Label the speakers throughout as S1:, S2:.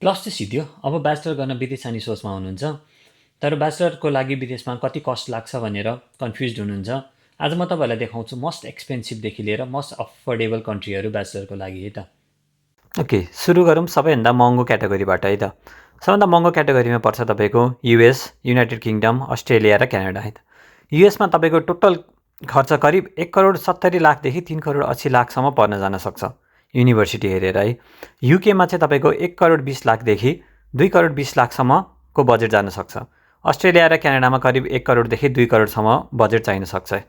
S1: Plus चाहिँ सिद्धियो। अब bachelor गर्न विदेश जाने सोचमा हुनुहुन्छ, तर ब्याचलरको लागि विदेशमा कति कस्ट लाग्छ भनेर कन्फ्युज हुनुहुन्छ। आज म तपाईँहरूलाई देखाउँछु मोस्ट एक्सपेन्सिभदेखि लिएर मोस्ट अफोर्डेबल कन्ट्रीहरू ब्याचलरको लागि है त। ओके, सुरु गरौँ सबैभन्दा महँगो क्याटेगोरीबाट है त। सबभन्दा महँगो क्याटेगोरीमा पर्छ तपाईँको युएस, युनाइटेड किङडम, अस्ट्रेलिया र क्यानाडा है त। युएसमा तपाईँको टोटल खर्च करिब 1,70,00,000 देखि 3,80,00,000 पर्न जान सक्छ युनिभर्सिटी हेरेर है। युकेमा चाहिँ तपाईँको 1,20,00,000 देखि 2,20,00,000 बजेट जान सक्छ। अस्ट्रेलिया र क्यानाडामा करिब 1 देखि 2 बजेट चाहिन सक्छ है।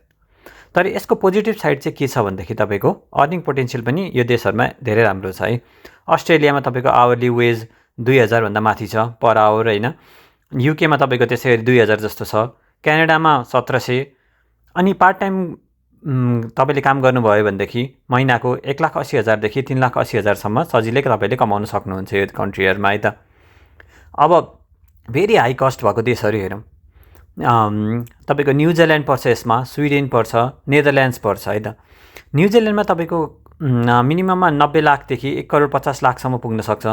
S1: तर यसको पोजिटिभ साइड चाहिँ के छ भनेदेखि तपाईँको अर्निङ पोटेन्सियल पनि यो देशहरूमा धेरै राम्रो छ है। अस्ट्रेलियामा तपाईँको आवरली वेज 2,000 भन्दा माथि छ पर आवर होइन। युकेमा तपाईँको त्यसै गरी 2,000 जस्तो छ। क्यानाडामा 1,700। अनि पार्ट टाइम तपाईँले काम गर्नुभयो भनेदेखि महिनाको 1,80,000 देखि 3,80,000 सजिलै तपाईँले कमाउन सक्नुहुन्छ यो कन्ट्रीहरूमा है त। अब भेरी हाई कस्ट भएको देशहरू हेरौँ। तपाईँको न्युजिल्यान्ड पर्छ, यसमा स्विडेन पर्छ, नेदरल्यान्ड्स पर्छ है त। न्युजिल्यान्डमा तपाईँको मिनिमममा 90,00,000 देखि 1,50,00,000 पुग्न सक्छ।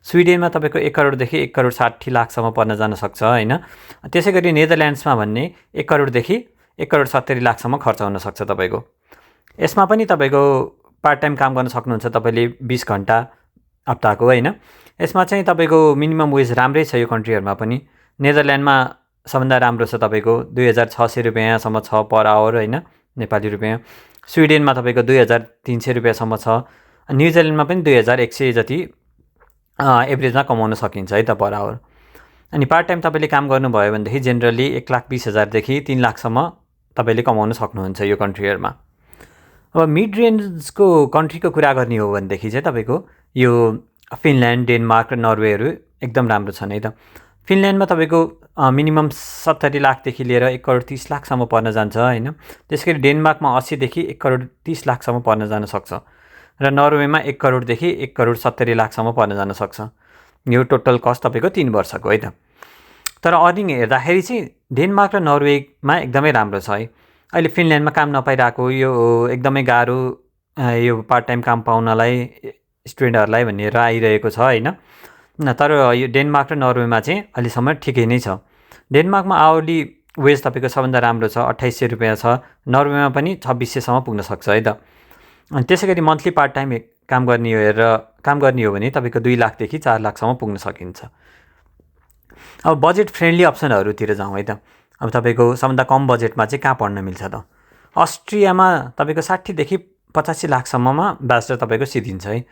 S1: स्विडेनमा तपाईँको 1 देखि 1,60,00,000 पर्न जान सक्छ होइन। त्यसै गरी नेदरल्यान्ड्समा भन्ने 1 देखि 1,70,00,000 खर्च हुन सक्छ तपाईँको। यसमा पनि तपाईँको पार्ट टाइम काम गर्न सक्नुहुन्छ तपाईँले 20 घन्टा हप्ताको होइन। यसमा चाहिँ तपाईँको मिनिमम वेज राम्रै छ यो कन्ट्रीहरूमा पनि। नेदरल्यान्डमा सबभन्दा राम्रो छ तपाईँको 2,600 रुपियाँसम्म छ पर आवर होइन, नेपाली रुपियाँ। स्विडेनमा तपाईँको 2,300 रुपियाँसम्म छ। न्युजिल्यान्डमा पनि 2,100 जति एभरेजमा कमाउन सकिन्छ है त पर आवर। अनि पार्ट टाइम तपाईँले काम गर्नुभयो भनेदेखि जेनरली 1,20,000 देखि 3,00,000 तपाईँले कमाउन सक्नुहुन्छ यो कन्ट्रीहरूमा। अब मिड रेन्जको कन्ट्रीको कुरा गर्ने हो भनेदेखि चाहिँ तपाईँको यो फिनल्यान्ड, डेनमार्क र नर्वेहरू एकदम राम्रो छन् है त। फिनल्यान्डमा तपाईँको मिनिमम 70,00,000 देखि लिएर 1,30,00,000 पर्न जान्छ होइन। त्यसै गरी डेनमार्कमा 80 देखि 1,30,00,000 पर्न जान सक्छ र नर्वेमा 1 देखि 1,70,00,000 पर्न जान सक्छ। यो टोटल कस्ट तपाईँको 3 वर्षको है त। तर अर्निङ हेर्दाखेरि चाहिँ डेनमार्क र नर्वेमा एकदमै राम्रो छ है। अहिले फिनल्यान्डमा काम नपाइरहेको यो एकदमै गाह्रो यो पार्ट टाइम काम पाउनलाई स्टुडेन्टहरूलाई भनेर आइरहेको छ होइन। तर यो डेनमार्क र नर्वेमा चाहिँ अहिलेसम्म ठिकै नै छ। डेनमार्कमा आवरली वेज तपाईँको सबभन्दा राम्रो छ, 2,800 रुपियाँ छ। नर्वेमा पनि 2,600 पुग्न सक्छ है त। अनि त्यसै गरी मन्थली पार्ट टाइम काम गर्ने हो भने तपाईँको 2,00,000 देखि 4,00,000 पुग्न सकिन्छ। अब बजेट फ्रेन्डली अप्सनहरूतिर जाउँ है त। अब तपाईँको सबभन्दा कम बजेटमा चाहिँ कहाँ पढ्न मिल्छ त? अस्ट्रियामा तपाईँको 60 देखि 85,00,000 ब्याचलर तपाईँको सिद्धिन्छ है।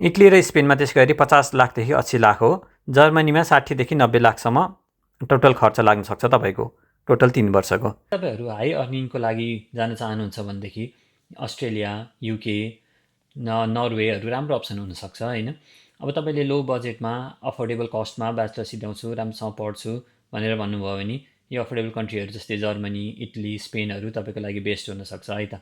S1: इटली र स्पेनमा त्यसै गरी 50,00,000 देखि 80,00,000 हो। जर्मनीमा 60 देखि 90,00,000 टोटल खर्च लाग्न सक्छ तपाईँको टोटल 3 वर्षको। तपाईँहरू हाई अर्निङको लागि जान चाहनुहुन्छ भनेदेखि अस्ट्रेलिया, युके, नर्वेहरू राम्रो अप्सन हुनसक्छ होइन। अब तपाईँले लो बजेटमा अफोर्डेबल कस्टमा ब्याचलर सिध्याउँछु, राम्रोसँग पढ्छु भनेर भन्नुभयो भने यो अफोर्डेबल कन्ट्रीहरू जस्तै जर्मनी, इटली, स्पेनहरू तपाईँको लागि बेस्ट हुनसक्छ है त।